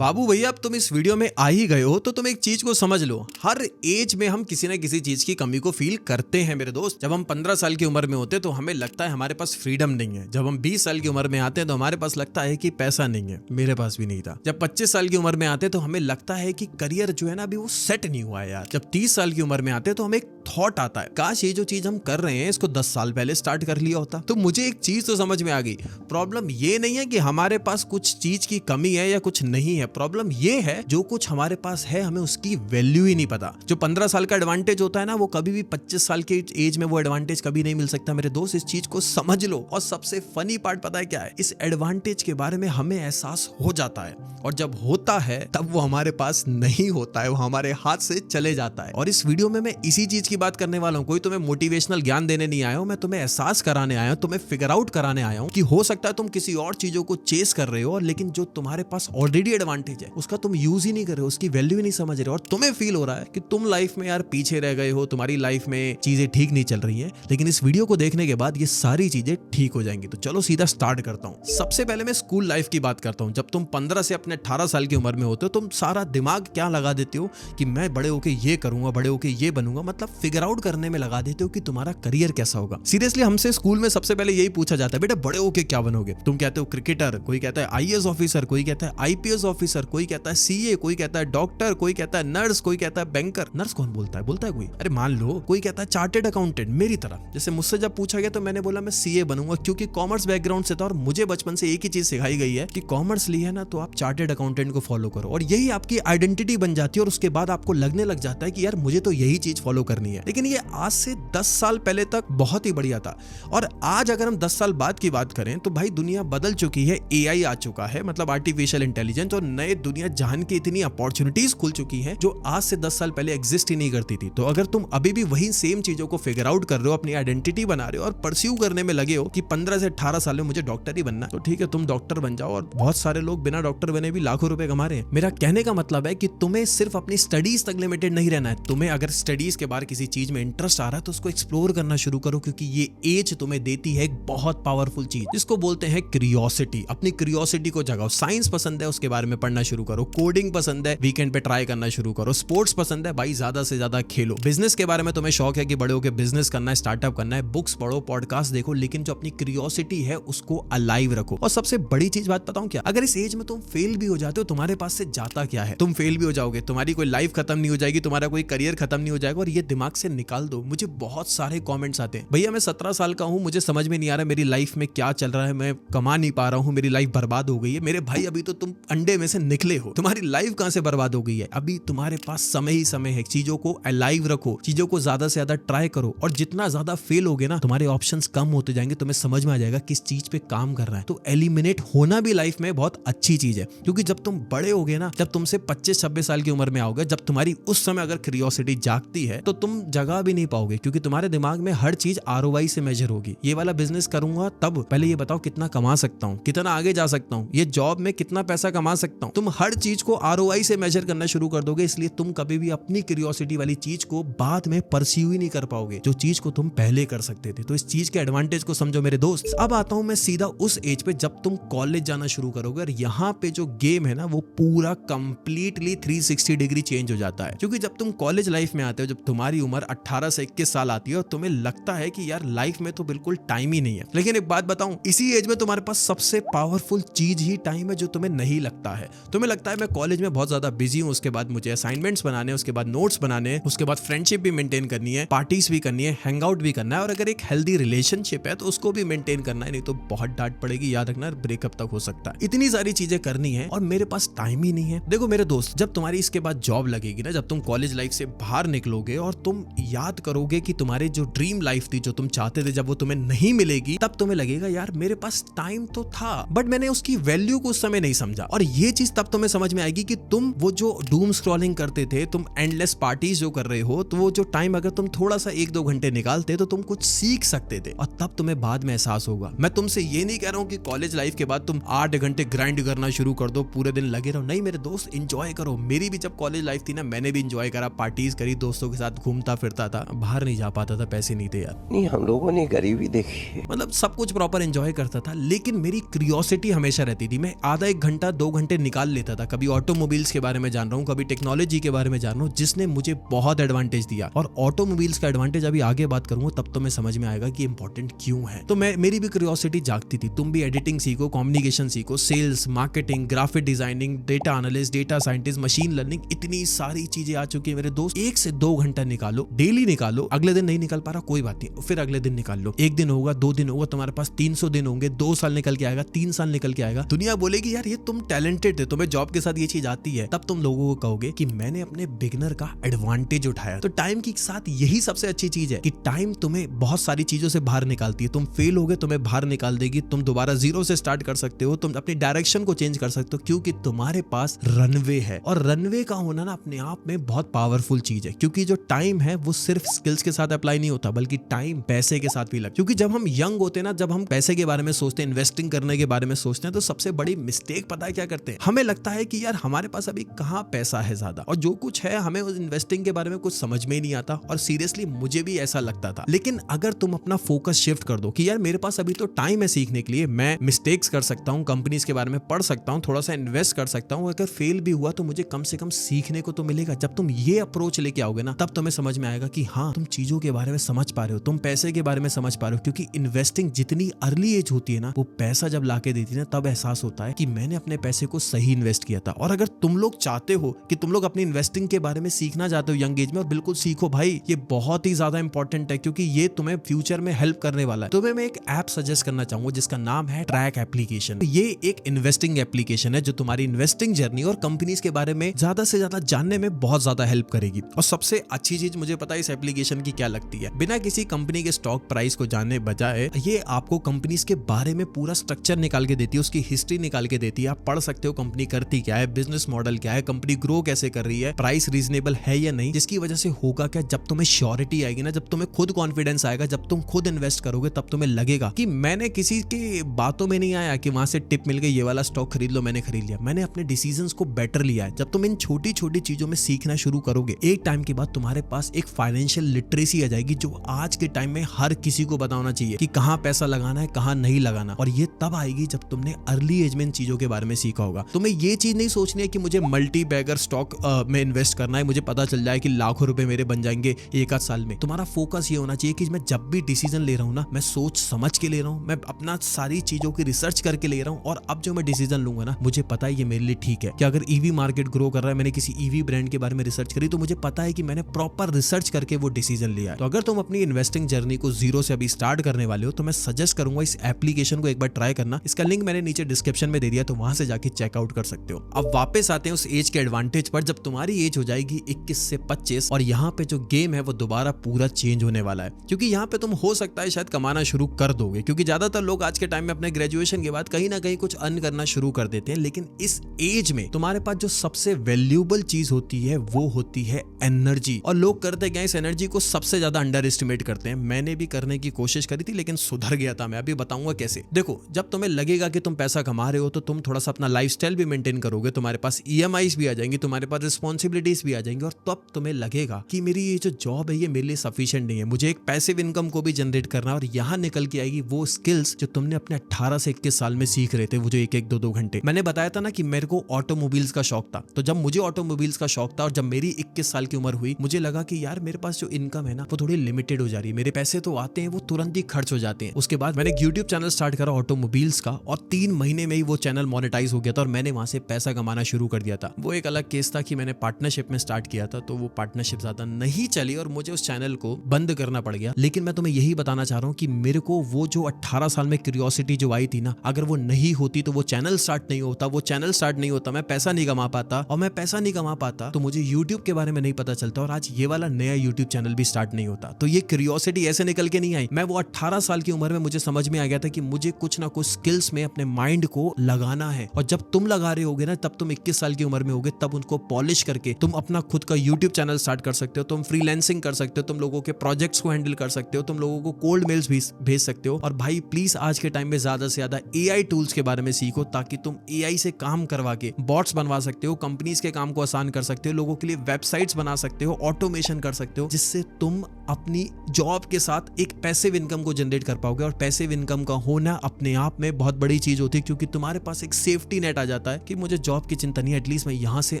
बाबू भैया अब तुम इस वीडियो में आ ही गए हो तो तुम एक चीज को समझ लो, हर एज में हम किसी न किसी चीज की कमी को फील करते हैं मेरे दोस्त। जब हम 15 साल की उम्र में होते तो हमें लगता है हमारे पास फ्रीडम नहीं है। जब हम 20 साल की उम्र में आते हैं तो हमारे पास लगता है कि पैसा नहीं है, मेरे पास भी नहीं था। जब 25 साल की उम्र में आते तो हमें लगता है कि करियर जो है ना अभी वो सेट नहीं हुआ है यार। जब 30 साल की उम्र में आते तो हमें एक थॉट आता है, काश ये जो चीज हम कर रहे हैं इसको 10 साल पहले स्टार्ट कर लिया होता। तो मुझे एक चीज तो समझ में आ गई, प्रॉब्लम ये नहीं है कि हमारे पास कुछ चीज की कमी है या कुछ नहीं है, प्रॉब्लम ये है जो कुछ हमारे पास है हमें उसकी वैल्यू ही नहीं पता। जो 15 साल का एडवांटेज होता है ना वो कभी भी 25 साल के एज में वो एडवांटेज कभी नहीं मिल सकता मेरे दोस्त। इस चीज को समझ लो। और सबसे फनी पार्ट पता है क्या है, इस एडवांटेज के बारे में हमें एहसास हो जाता है और जब होता है तब वो हमारे पास नहीं होता है, वो हमारे हाथ से चले जाता है। और इस वीडियो में मैं इसी चीज की बात करने वाला हूँ। कोई तुम्हें मोटिवेशनल ज्ञान देने नहीं आया हूँ, मैं तुम्हें एहसास कराने आया हूँ, तुम्हें फिगर आउट कराने आया हूँ कि हो सकता है तुम किसी और चीजों को चेस कर रहे हो लेकिन जो तुम्हारे पास ऑलरेडी एडवांटेज है उसका तुम यूज ही नहीं कर रहे हो, उसकी वैल्यू ही नहीं समझ रहे हो और तुम्हें फील हो रहा है कि तुम लाइफ में यार पीछे रह गए हो, तुम्हारी लाइफ में चीजें ठीक नहीं चल रही हैं। लेकिन इस वीडियो को देखने के बाद ये सारी चीजें ठीक हो जाएंगी। तो चलो सीधा स्टार्ट करता हूँ। सबसे पहले मैं स्कूल लाइफ की बात करता हूँ। जब तुम 15 से अपने 18 साल की उम्र में होते हो तुम सारा दिमाग क्या लगा देते हो कि मैं बड़े होके ये करूंगा, बड़े होके ये बनूंगा, मतलब फिगर आउट करने में लगा देते हो कि तुम्हारा करियर कैसा होगा। सीरियसली हमसे स्कूल में सबसे पहले यही पूछा जाता है, बेटा बड़े होके क्या बनोगे? तुम कहते हो क्रिकेटर, कोई कहता है आईएएस ऑफिसर, कोई कहता है आईपीएस ऑफिसर, कोई कहता है सीए, कोई कहता है डॉक्टर, कोई कहता है नर्स, कोई कहता है बैंकर। नर्स कौन बोलता है कोई? अरे मान लो कोई कहता है चार्टेड अकाउंटेंट। मेरी तरह जैसे मुझसे जब पूछा गया तो मैंने बोला मैं सीए बनूंगा क्योंकि कॉमर्स बैकग्राउंड से था और मुझे बचपन से एक ही चीज सिखाई गई है कि कॉमर्स ली है ना तो आप चार्टेड अकाउंटेंट को फॉलो करो और यही आपकी आइडेंटिटी बन जाती है और उसके बाद आपको लगने लग जाता है कि यार मुझे तो यही चीज फॉलो करनी है। लेकिन ये आज से 10 साल पहले तक बहुत ही बढ़िया था और आज अगर हम 10 साल बाद की बात करें तो भाई दुनिया बदल चुकी है, एआई आ चुका है, मतलब आर्टिफिशियल इंटेलिजेंस, और नए दुनिया जहान की इतनी अपॉर्चुनिटीज खुल चुकी हैं जो आज से 10 साल पहले एग्जिस्ट ही नहीं करती थी। तो अगर तुम अभी भी वही सेम चीजों को फिगर आउट कर रहे हो, अपनी आइडेंटिटी बना रहे हो और परस्यू करने में लगे हो कि 15 से 18 साल में मुझे डॉक्टर ही बनना है, तो ठीक है तुम डॉक्टर बन जाओ। और बहुत सारे लोग बिना डॉक्टर बने भी लाखों रुपए कमा रहे हैं। मेरा कहने का मतलब है कि तुम्हें सिर्फ अपनी स्टडीज तक लिमिटेड नहीं रहना है। तुम्हें अगर स्टडीज के बाहर किसी चीज में इंटरेस्ट आ रहा है तो उसको एक्सप्लोर करना शुरू करो क्योंकि ये एज तुम्हें देती है एक बहुत पावरफुल चीज जिसको बोलते हैं क्यूरियोसिटी। अपनी क्यूरियोसिटी को जगाओ। साइंस पसंद है उसके बारे में पढ़ना शुरू करो, कोडिंग पसंद है वीकेंड पे ट्राई करना शुरू करो, स्पोर्ट्स पसंद है भाई ज्यादा से ज्यादा खेलो, बिजनेस के बारे में तुम्हें शौक है कि बड़े होकर बिजनेस करना है, स्टार्टअप करना है, बुक्स पढ़ो, पॉडकास्ट देखो, लेकिन जो अपनी क्यूरियोसिटी है उसको अलाइव रखो। और सबसे बड़ी चीज बात बताऊं क्या, अगर इस एज में तुम फेल भी हो जाते हो तुम्हारे पास से जाता क्या है? तुम फेल भी हो जाओगे, तुम्हारी कोई लाइफ खत्म नहीं हो जाएगी, तुम्हारा कोई करियर खत्म नहीं हो जाएगा और ये दिमाग से निकाल दो। मुझे बहुत सारे कमेंट्स आते हैं, भैया मैं 17 साल का हूं, मुझे समझ में नहीं आ रहा मेरी लाइफ में क्या चल रहा है, मैं कमा नहीं पा रहा हूं, मेरी लाइफ बर्बाद हो गई है। मेरे भाई अभी तो तुम अंडे में से निकले हो, तुम्हारी लाइफ कहां से बर्बाद हो गई है? अभी तुम्हारे पास समय ही समय है। चीजों को अलाइव रखो, चीजों को ज्यादा से ज्यादा ट्राई करो और जितना ज्यादा फेल होगे ना तुम्हारे ऑप्शंस कम होते जाएंगे, तुम्हें समझ में आ जाएगा किस चीज पे काम करना है। तो एलिमिनेट होना भी लाइफ में बहुत अच्छी चीज है क्योंकि जब तुम बड़े होगे ना, जब तुमसे 25-26 साल की उम्र में आओगे, जब तुम्हारी उस समय अगर क्यूरियोसिटी जागती है तो तुम जगा भी नहीं पाओगे क्योंकि तुम्हारे दिमाग में हर चीज आरओआई से मेजर होगी। ये वाला बिजनेस करूंगा तब पहले ये बताओ कितना कमा सकता हूँ, कितना आगे जा सकता हूँ, ये जॉब में कितना पैसा कमा सकता हूँ। तुम हर चीज को आरओआई से मेजर करना शुरू कर दोगे, इसलिए तुम कभी भी अपनी क्यूरियोसिटी वाली चीज को बाद में परस्यू ही नहीं कर पाओगे जो चीज को तुम पहले कर सकते थे। तो इस चीज के एडवांटेज को समझो मेरे दोस्त। अब आता हूं मैं सीधा उस एज पे जब तुम कॉलेज जाना शुरू करोगे और यहाँ पे जो गेम है ना वो पूरा कंप्लीटली 360 डिग्री चेंज हो जाता है क्योंकि जब तुम कॉलेज लाइफ में आते हो, जब तुम्हारी उम्र 18 से 21 साल आती है और तुम्हें लगता है कि यार लाइफ में तो बिल्कुल टाइम ही नहीं है। लेकिन एक बात बताऊं, इसी एज में तुम्हारे पास सबसे पावरफुल चीज ही टाइम है जो तुम्हें नहीं लगता है। तुम्हें लगता है मैं कॉलेज में बहुत ज्यादा बिजी हूं, उसके बाद मुझे असाइनमेंट्स बनाने, उसके बाद नोट्स बनाने, उसके बाद फ्रेंडशिप भी मेंटेन करनी है, पार्टीज भी करनी है, हैंग आउट भी करना है और अगर एक हेल्दी रिलेशनशिप है तो उसको भी मेंटेन करना है, नहीं तो बहुत डांट पड़ेगी, याद रखना ब्रेकअप तक हो सकता है। इतनी सारी चीजें करनी है और मेरे पास टाइम ही नहीं है। देखो मेरे दोस्त, जब तुम्हारी इसके बाद जॉब लगेगी ना, जब तुम कॉलेज लाइफ से बाहर निकलोगे और तुम याद करोगे कि तुम्हारी जो ड्रीम लाइफ थी, जो तुम चाहते थे, जब वो तुम्हें नहीं मिलेगी तब तुम्हें लगेगा यार मेरे पास टाइम तो था बट मैंने उसकी वैल्यू को उस समय नहीं समझा। और ये चीज तब तुम्हें समझ में आएगी कि तुम वो जो डूम स्क्रॉलिंग करते थे, तुम एंडलेस पार्टीज जो कर रहे हो, तो वो जो टाइम अगर तुम थोड़ा सा 1-2 घंटे निकालते तो तुम कुछ सीख सकते थे और तब तुम्हें बाद में एहसास होगा। मैं तुमसे ये नहीं कह रहा हूँ कि कॉलेज लाइफ के बाद तुम 8 घंटे ग्राइंड करना शुरू कर दो, पूरे दिन लगे रहो, नहीं मेरे दोस्त, एंजॉय करो। मेरी भी जब कॉलेज लाइफ थी ना, मैंने भी एंजॉय करा, पार्टीज करी, दोस्तों के साथ घूमता फिरता था, बाहर नहीं जा पाता था, पैसे नहीं थे यार। नहीं, हम लोगों ने गरीबी देखी, मतलब सब कुछ प्रॉपर एंजॉय करता था, लेकिन मेरी क्यूरियोसिटी हमेशा रहती थी। मैं आधा 1 घंटा 2 घंटे निकाल लेता था, कभी ऑटोमोबाइल्स के बारे में जान रहा हूँ, कभी टेक्नोलॉजी के बारे में जान रहा हूँ, जिसने मुझे बहुत एडवांटेज दिया। और ऑटोमोबाइल्स का एडवांटेज अभी आगे बात करूंगा तब तो मैं समझ में आएगा कि इंपॉर्टेंट क्यों है। तो मेरी भी क्यूरियोसिटी जागती थी, तुम भी एडिटिंग सीखो, कम्युनिकेशन सीखो, sales, marketing, graphic designing, data analyst, data scientist, machine learning, इतनी सारी चीजें आ चुकी है मेरे दोस्त। 1 से 2 घंटा निकालो, डेली निकालो। अगले दिन नहीं निकाल पा रहा कोई बात नहीं, फिर अगले दिन निकाल लो। 1 दिन होगा, 2 दिन होगा, तुम्हारे पास 300 दिन होंगे, 2 साल निकल के आएगा, 3 साल निकल के आएगा। दुनिया बोलेगी यार ये तुम टैलेंटेड थे, तुम्हें जॉब के साथ ये चीज आती है। तब तुम लोगों को कहोगे कि मैंने अपने बिगिनर का एडवांटेज उठाया। तो टाइम के साथ यही सबसे अच्छी चीज है कि टाइम तुम्हें बहुत सारी चीजों से बाहर निकालती है। तुम फेल होगे, तुम्हें बाहर निकाल देगी, तुम दोबारा जीरो से स्टार्ट कर सकते हो, तुम अपनी डायरेक्शन को चेंज कर सकते हो, क्योंकि तुम्हारे पास रनवे है। और रनवे का होना ना अपने आप में बहुत पावरफुल चीज है, क्योंकि जो टाइम है वो सिर्फ स्किल्स के साथ अप्लाई नहीं होता, बल्कि टाइम पैसे के साथ भी लगता है। क्योंकि जब हम यंग होते हैं ना, जब हम पैसे के बारे में सोचते हैं, इन्वेस्टिंग करने के बारे में सोचते हैं, तो सबसे बड़ी मिस्टेक पता है क्या करते हैं? हमें लगता है कि यार हमारे पास अभी कहाँ पैसा है ज्यादा, और जो कुछ है हमें उस इन्वेस्टिंग के बारे में कुछ समझ में ही नहीं आता। और सीरियसली मुझे भी ऐसा लगता था। लेकिन अगर तुम अपना फोकस शिफ्ट कर दो कि यार मेरे पास अभी तो टाइम है सीखने के लिए, मैं मिस्टेक्स कर सकता हूँ, कंपनीज के बारे में पढ़ सकता हूँ, थोड़ा सा इन्वेस्ट कर सकता हूँ, अगर फेल भी हुआ तो मुझे कम से कम सीखने को तो मिलेगा। जब तुम ये अप्रोच लेके आओगे ना, तब तुम्हें समझ में आएगा कि हाँ तुम चीजों के बारे में समझ पा रहे हो, तुम पैसे के बारे में समझ पा रहे हो। क्योंकि इन्वेस्टिंग जितनी अर्ली एज होती है ना, वो पैसा जब लाके देती है ना, तब एहसास होता है कि मैंने अपने पैसे को सही इन्वेस्ट किया था। और अगर तुम लोग चाहते हो कि तुम लोग अपनी इन्वेस्टिंग के बारे में सीखना चाहते हो यंग एज में, और बिल्कुल सीखो भाई, ये बहुत ही ज्यादा इंपॉर्टेंट है, क्योंकि ये तुम्हें फ्यूचर में हेल्प करने वाला है। तुम्हें मैं एक ऐप सजेस्ट करना चाहूंगा जिसका नाम है ट्रैक एप्लीकेशन। ये एक इन्वेस्टिंग एप्लीकेशन है जो तुम्हारी इन्वेस्टिंग जर्नी और कंपनीज के बारे में ज्यादा से ज्यादा जानने में बहुत ज्यादा हेल्प करेगी। और सबसे अच्छी चीज मुझे पता है इस एप्लीकेशन की क्या लगती है, बिना किसी कंपनी के स्टॉक प्राइस को जानने बजाय ये आपको कंपनीज के बारे में पूरा स्ट्रक्चर निकाल के देती है, उसकी हिस्ट्री निकाल के देती है। आप पढ़ सकते हो कंपनी करती क्या है, बिजनेस मॉडल क्या है, कंपनी ग्रो कैसे कर रही है, प्राइस रीजनेबल है या नहीं। जिसकी वजह से होगा क्या, जब तुम्हें श्योरिटी आएगी ना, जब तुम्हें खुद कॉन्फिडेंस आएगा, जब तुम खुद इन्वेस्ट करोगे, तब तुम्हें लगेगा कि मैंने किसी के बातों में नहीं आया कि वहां से टिप मिल गई, ये वाला स्टॉक खरीद लो, मैंने खरीद लिया। मैंने अपने डिसीजंस को बेटर लिया है। जब तुम इन छोटी छोटी चीजों में सीखना शुरू करोगे, एक टाइम के बाद तुम्हारे पास एक फाइनेंशियल लिटरेसी आ जाएगी, जो आज के टाइम में हर किसी को बताना चाहिए कि कहां पैसा लगाना है, कहां नहीं लगाना। और ये तब आएगी जब तुमने अर्ली एज में इन चीजों के बारे में सीखा होगा। तुम्हें ये चीज नहीं सोचनी है कि मुझे मल्टी बैगर स्टॉक में इन्वेस्ट करना है, मुझे पता चल जाए कि लाखों रुपए मेरे बन जाएंगे 1 आध साल में। तुम्हारा फोकस ये होना चाहिए कि मैं जब भी डिसीजन ले रहा हूं ना, मैं सोच समझ के ले रहा हूं, मैं अपना सारी चीजों की रिसर्च करके ले रहा हूं। और अब जो मैं डिसीजन लूंगा ना, मुझे पता है ये मेरे लिए ठीक है। कि अगर ईवी मार्केट ग्रो कर रहा है, मैंने किसी ईवी ब्रांड के बारे में रिसर्च करी, तो मुझे पता है कि मैंने प्रॉपर रिसर्च करके वो डिसीजन लिया है। तो अगर तुम अपनी इन्वेस्टिंग जर्नी को जीरो से अभी स्टार्ट करने वाले हो, तो मैं सजेस्ट करूंगा इस एप्लीकेशन को एक बार ट्राई करना। इसका लिंक मैंने नीचे डिस्क्रिप्शन में दे दिया, तो वहां से जाके चेकआउट कर सकते हो। अब वापस आते हैं उस एज के एडवांटेज पर, जब तुम्हारी एज हो जाएगी 21 से 25, और यहाँ पे जो गेम है वो दोबारा पूरा चेंज होने वाला है। क्योंकि यहाँ पे तुम हो सकता है शायद कमाना शुरू कर दोगे, क्योंकि ज्यादातर लोग आज के टाइम में अपने ग्रेजुएशन के बाद कहीं ना कहीं कुछ अर्न करना शुरू कर देते हैं। लेकिन इस एज में तुम्हारे पास जो सबसे वैल्यूएबल चीज होती है वो होती है एनर्जी। और लोग करते क्या, इस एनर्जी को सबसे ज्यादा अंडर एस्टिमेट करते हैं। मैंने भी करने की कोशिश करी थी, लेकिन सुधर गया था। मैं अभी बताऊंगा कैसे। देखो, जब तुम्हें लगेगा कि तुम पैसा कमा रहे हो, तो तुम थोड़ा सा अपना लाइफस्टाइल भी मेंटेन करोगे, तुम्हारे पास EMIs भी आ जाएंगी, तुम्हारे पास रिस्पॉन्सिबिलिटीज भी आ जाएंगी, और तब तुम्हें लगेगा कि मेरी ये जो जॉब है ये मेरे लिए सफिशिएंट नहीं है, मुझे एक पैसिव इनकम को भी जनरेट करना है। और यहाँ निकल के आएगी वो स्किल्स जो तुमने अपने 18 से 21 साल में सीख रहे थे, वो जो 1-1, 2-2 घंटे। मैंने बताया था ना कि मेरे को ऑटोमोबाइल्स का शौक था। तो जब मुझे ऑटोमोबाइल्स का शौक था और जब मेरी 21 साल की उम्र हुई, मुझे लगा कि यार मेरे पास जो इनकम है ना, वो थोड़ी लिमिटेड हो जा रही है। मेरे पैसे तो आते हैं, वो तुरंत ही खर्च हो जाते हैं। उसके बाद मैंने यूट्यूब चैनल स्टार्ट करा ऑटोमोबाइल्स का, और 3 महीने में ही वो चैनल मोनेटाइज हो गया था, और मैंने वहां से पैसा कमाना शुरू कर दिया था। वो एक अलग केस था कि मैंने पार्टनरशिप में स्टार्ट किया था, तो वो पार्टनरशिप ज्यादा नहीं चली और मुझे उस चैनल को बंद करना पड़ गया। लेकिन मैं तुम्हें यही बताना चाह रहा हूँ कि मेरे को वो जो 18 साल में क्यूरियोसिटी जो आई थी ना, अगर वो नहीं होती तो वो चैनल स्टार्ट नहीं होता, वो चैनल स्टार्ट नहीं होता, मैं पैसा नहीं कमा पाता, और मैं पैसा नहीं कमा पाता तो मुझे यूट्यूब के बारे में नहीं पता चलता, और आज ये वाला नया यूट्यूब चैनल भी स्टार्ट नहीं होता। तो ये क्यूरियोसिटी ऐसे निकल के नहीं आई। मैं वो 18 साल की उम्र में मुझे समझ में आ गया था कि मुझे कुछ ना कुछ स्किल्स में अपने माइंड को लगाना है, और जब तुम लगा रहे होगे ना, तब तुम 21 साल की उम्र में होगे, तब उनको पॉलिश करके तुम अपना खुद का यूट्यूब चैनल स्टार्ट कर सकते हो, तुम फ्रीलांसिंग कर सकते हो, तुम लोगों के प्रोजेक्ट्स को हैंडल कर सकते हो, तुम लोगों को कोल्ड मेल्स भी भेज सकते हो। और भाई प्लीज आज के टाइम में ज्यादा से ज्यादा AI टूल्स के बारे में सीखो, ताकि तुम AI से काम करवा के बॉट्स बनवा सकते हो, कंपनीज के काम को आसान कर सकते हो, लोगों के लिए वेबसाइट्स बना सकते हो, ऑटोमेशन कर सकते हो, जिससे तुम अपनी जॉब के साथ एक पैसिव इनकम को जनरेट कर पाओगे। और पैसिव इनकम का होना अपने आप में बहुत बड़ी चीज होती है, क्योंकि तुम्हारे पास एक सेफ्टी नेट आ जाता जाता है कि मुझे जॉब की चिंता नहीं है, एटलीस्ट मैं यहाँ से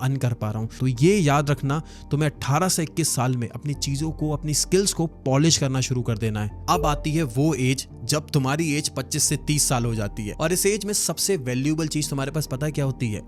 अर्न कर पा रहा हूँ। तो ये याद रखना, तुम्हें 18 से 21 साल में अपनी चीजों को, अपनी स्किल्स को पॉलिश करना शुरू कर देना है। अब आती है वो एज जब तुम्हारी एज 25 से 30 साल हो जाती है, और इस एज में सबसे वैल्यूएबल चीज तुम्हारे पास पता है क्या होती है?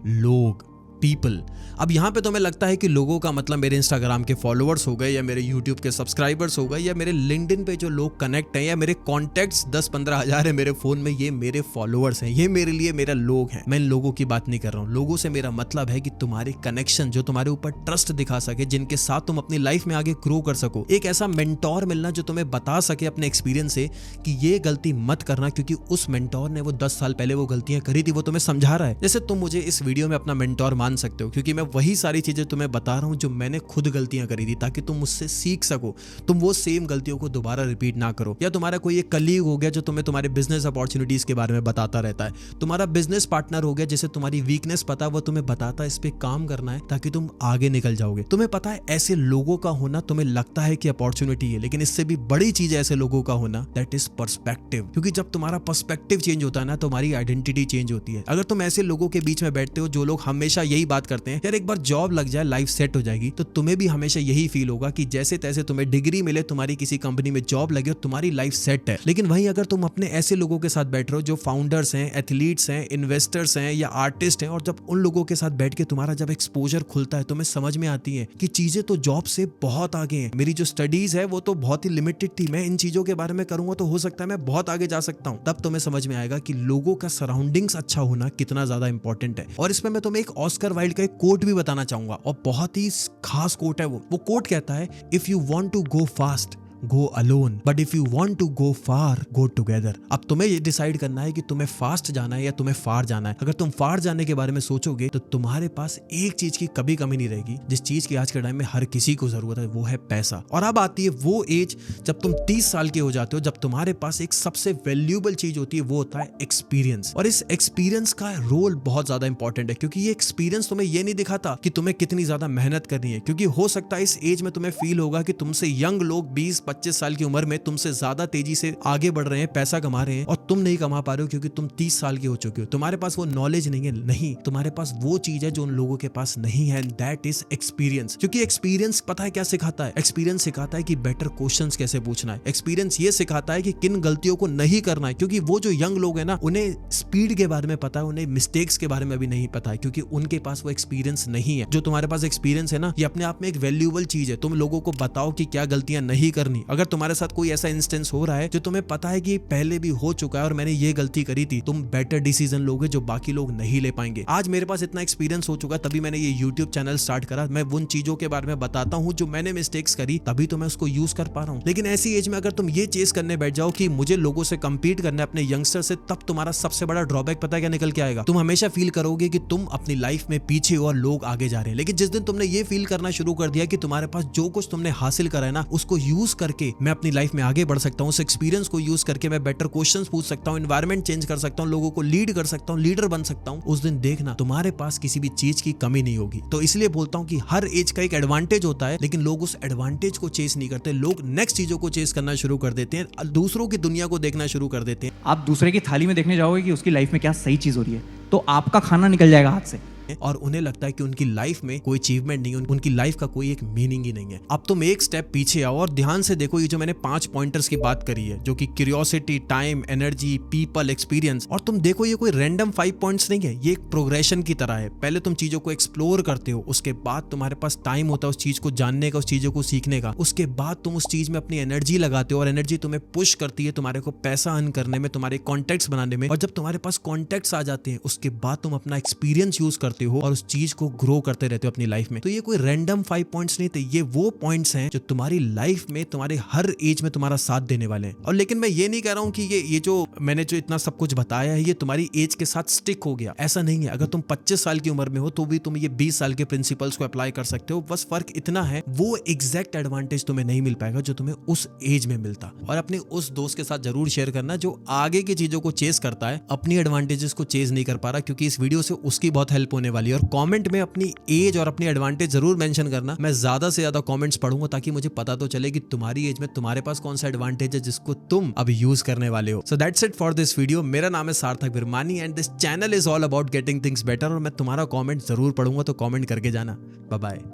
लोग, पीपल। अब यहाँ पे तुम्हें लगता है कि लोगों का मतलब मेरे इंस्टाग्राम के फॉलोअर्स हो गए, या मेरे यूट्यूब के सब्सक्राइबर्स हो गए, या मेरे लिंक्डइन पे जो लोग कनेक्ट हैं, या मेरे कॉन्टैक्ट्स 10-15 हजार है मेरे फोन में, ये मेरे फॉलोअर्स हैं, ये मेरे लिए मेरा लोग हैं। मैं इन लोगों की बात नहीं कर रहा हूँ। लोगों से मेरा मतलब है कि तुम्हारे कनेक्शन जो तुम्हारे ऊपर ट्रस्ट दिखा सके, जिनके साथ तुम अपनी लाइफ में आगे ग्रो कर सको। एक ऐसा मेंटोर मिलना जो तुम्हें बता सके अपने एक्सपीरियंस से कि ये गलती मत करना, क्योंकि उस मेंटोर ने वो 10 साल पहले वो गलतियां करी थी, वो तुम्हें समझा रहा है। जैसे तुम मुझे इस वीडियो में अपना मेंटोर मान सकते हो, क्योंकि मैं वही सारी चीजें तुम्हें बता रहा हूं जो मैंने खुद गलतियां करी थी, ताकि तुम मुझसे सीख सको, तुम वो सेम गलतियों को दोबारा रिपीट ना करो। या तुम्हारा कोई एक कलीग हो गया जो तुम्हें तुम्हारे बिजनेस अपॉर्चुनिटीज के बारे में बताता रहता है, तुम्हारा बिजनेस पार्टनर हो गया जिसे तुम्हारी वीकनेस पता है, वो तुम्हें बताता है इस पे काम करना है ताकि तुम आगे निकल जाओगे। तुम्हें पता है ऐसे लोगों का होना, तुम्हें लगता है कि अपॉर्चुनिटी है, लेकिन इससे भी बड़ी चीज है ऐसे लोगों का होना, दैट इज पर्सपेक्टिव। क्योंकि जब तुम्हारा पर्सपेक्टिव चेंज होता है ना, तुम्हारी आइडेंटिटी चेंज होती है। अगर तुम ऐसे लोगों के बीच में बैठते हो जो लोग हमेशा यही बात करते हैं, यार एक बार जॉब लग जाए लाइफ सेट हो जाएगी, तो तुम्हें भी हमेशा यही फील होगा कि जैसे तैसे तुम्हें डिग्री मिले, तुम्हारी किसी कंपनी में जॉब लगे और तुम्हारी लाइफ सेट है। लेकिन वहीं अगर तुम अपने ऐसे लोगों के साथ बैठ रहे हो जो फाउंडर्स हैं, एथलीट्स हैं, इन्वेस्टर्स हैं या आर्टिस्ट हैं, और जब उन लोगों के साथ बैठ के तुम्हारा जब एक्सपोजर खुलता है, तुम्हें समझ में आती है कि चीजें तो जॉब से बहुत आगे हैं, मेरी जो स्टडीज है वो तो बहुत ही लिमिटेड थी, मैं इन चीजों के बारे में करूंगा तो हो सकता है मैं बहुत आगे जा सकता हूं। तब तुम्हें समझ में आएगा कि लोगों का सराउंडिंग्स अच्छा होना कितना ज्यादा इंपॉर्टेंट है। और इसमें मैं तुम्हें एक ऑस्कर वाइल्ड का एक कोट भी बताना चाहूंगा, और बहुत ही खास कोट है वो कोट कहता है, if you want to go fast go alone, but if you want to go far go together. अब तुम्हें ये डिसाइड करना है कि तुम्हें फास्ट जाना है या तुम्हें फार जाना है। अगर तुम फार जाने के बारे में सोचोगे तो तुम्हारे पास एक चीज की कभी कमी नहीं रहेगी, जिस चीज की आज के टाइम में हर किसी को जरूरत है, वो है पैसा। और अब आती है वो एज जब तुम 30 साल के हो जाते हो, जब तुम्हारे पास एक सबसे वैल्यूएबल चीज होती है, वो होता है एक्सपीरियंस। और इस एक्सपीरियंस का रोल बहुत ज्यादा इंपॉर्टेंट है, क्योंकि ये एक्सपीरियंस तुम्हें ये नहीं दिखाता कि तुम्हें कितनी ज्यादा मेहनत करनी है, क्योंकि हो सकता है इस एज में तुम्हें फील होगा कि तुमसे यंग लोग 20-25 साल की उम्र में तुमसे ज्यादा तेजी से आगे बढ़ रहे हैं, पैसा कमा रहे हैं, और तुम नहीं कमा पा रहे हो क्योंकि तुम 30 साल के हो चुके हो। तुम्हारे पास वो नॉलेज नहीं है, नहीं, तुम्हारे पास वो चीज है जो उन लोगों के पास नहीं है, दैट इज एक्सपीरियंस। क्योंकि एक्सपीरियंस पता है क्या सिखाता है? एक्सपीरियंस सिखाता है कि बेटर क्वेश्चंस कैसे पूछना है। एक्सपीरियंस ये सिखाता है कि किन गलतियों को नहीं करना है, क्योंकि वो जो यंग लोग हैं ना, उन्हें स्पीड के बारे में पता है, उन्हें मिस्टेक्स के बारे में भी नहीं पता है, क्योंकि उनके पास वो एक्सपीरियंस नहीं है। जो तुम्हारे पास एक्सपीरियंस है ना, ये अपने आप में एक वैल्यूएबल चीज है। तुम लोगों को बताओ कि क्या गलतियां नहीं करनी। अगर तुम्हारे साथ कोई ऐसा इंस्टेंस हो रहा है जो तुम्हें पता है कि पहले भी हो चुका है और मैंने ये गलती करी थी, तुम बेटर डिसीजन लोगे जो बाकी लोग नहीं ले पाएंगे। आज मेरे पास इतना एक्सपीरियंस हो चुका है, तभी मैंने ये यूट्यूब चैनल स्टार्ट करा। मैं उन चीजों के बारे में बताता हूँ जो मैंने मिस्टेक्स करी, तभी तो मैं उसको यूज कर पा रहा हूँ। लेकिन ऐसी एज में अगर तुम ये चेस करने बैठ जाओ कि मुझे लोगों से कंपीट करना है, अपने यंगस्टर से, तब तुम्हारा सबसे बड़ा ड्रॉबैक पता है क्या निकल के आएगा? तुम हमेशा फील करोगे कि तुम अपनी लाइफ में पीछे हो और लोग आगे जा रहे हैं। लेकिन जिस दिन तुमने ये फील करना शुरू कर दिया कि तुम्हारे पास जो कुछ तुमने हासिल करा है ना, उसको यूज करके मैं अपनी लाइफ में आगे बढ़ सकता हूँ, उस एक्सपीरियंस को यूज करके मैं बेटर क्वेश्चंस पूछ सकता हूँ, एनवायरनमेंट चेंज कर सकता हूँ, लोगों को लीड कर सकता हूँ, लीडर बन सकता हूँ, उस दिन देखना तुम्हारे पास किसी भी चीज की कमी नहीं होगी। तो इसलिए बोलता हूँ कि हर एज का एक एडवांटेज होता है, लेकिन लोग उस एडवांटेज को चेस नहीं करते। लोग नेक्स्ट चीजों को चेस करना शुरू कर देते हैं, दूसरों की दुनिया को देखना शुरू कर देते हैं। आप दूसरे की थाली में देखने जाओगे कि उसकी लाइफ में क्या सही चीज हो रही है, तो आपका खाना निकल जाएगा हाथ से, और उन्हें लगता है कि उनकी लाइफ में कोई अचीवमेंट नहीं है, उनकी लाइफ का कोई एक मीनिंग ही नहीं है। अब तुम एक स्टेप पीछे आओ और ध्यान से देखो, ये जो मैंने 5 पॉइंटर्स की बात करी है, जो कि curiosity, time, energy, people, experience, और तुम देखो ये कोई रैंडम 5 पॉइंट्स नहीं है, ये एक प्रोग्रेशन की तरह है। पहले तुम चीजों को एक्सप्लोर करते हो, उसके बाद तुम्हारे पास टाइम होता है उस चीज को जानने का, उस चीजों को सीखने का, उसके बाद तुम उस चीज में अपनी एनर्जी लगाते हो, और एनर्जी तुम्हें पुश करती है तुम्हारे को पैसा अर्न करने में, तुम्हारे कॉन्टेक्ट्स बनाने में। और जब तुम्हारे पास कॉन्टेक्ट्स आ जाते हैं, उसके बाद तुम अपना एक्सपीरियंस यूज करते हो और उस चीज को ग्रो करते रहते हो अपनी लाइफ में। तो ये कोई रैंडम 5 पॉइंट्स नहीं थे, ये वो पॉइंट्स हैं जो तुम्हारी लाइफ में, तुम्हारे हर एज में तुम्हारा साथ देने वाले हैं। और लेकिन मैं ये नहीं कह रहा हूं कि ये जो मैंने जो इतना सब कुछ बताया है, ये तुम्हारी एज के साथ स्टिक हो गया, ऐसा नहीं है। अगर तुम 25 साल की उम्र में हो तो भी तुम ये 20 साल के प्रिंसिपल्स को अप्लाई कर सकते हो। बस फर्क इतना है, वो एग्जैक्ट एडवांटेज तुम्हें नहीं मिल पाएगा जो तुम्हें उस एज में मिलता। और अपने उस दोस्त के साथ जरूर शेयर करना जो आगे की चीजों को चेस करता है, अपनी एडवांटेजेस को चेस नहीं कर पा रहा, क्योंकि इस वीडियो से उसकी बहुत हेल्प होने होने वाली है। और कमेंट में अपनी एज और अपनी एडवांटेज जरूर मेंशन करना। मैं ज्यादा से ज्यादा कमेंट्स पढ़ूंगा ताकि मुझे पता तो चले कि तुम्हारी एज में तुम्हारे पास कौन सा एडवांटेज है जिसको तुम अब यूज करने वाले हो। So that's it for this video. मेरा नाम है सार्थक Virmani and this channel is all about getting things better. और मैं तुम्हारा कॉमेंट जरूर पढ़ूंगा, तो कॉमेंट करके जाना। Bye bye.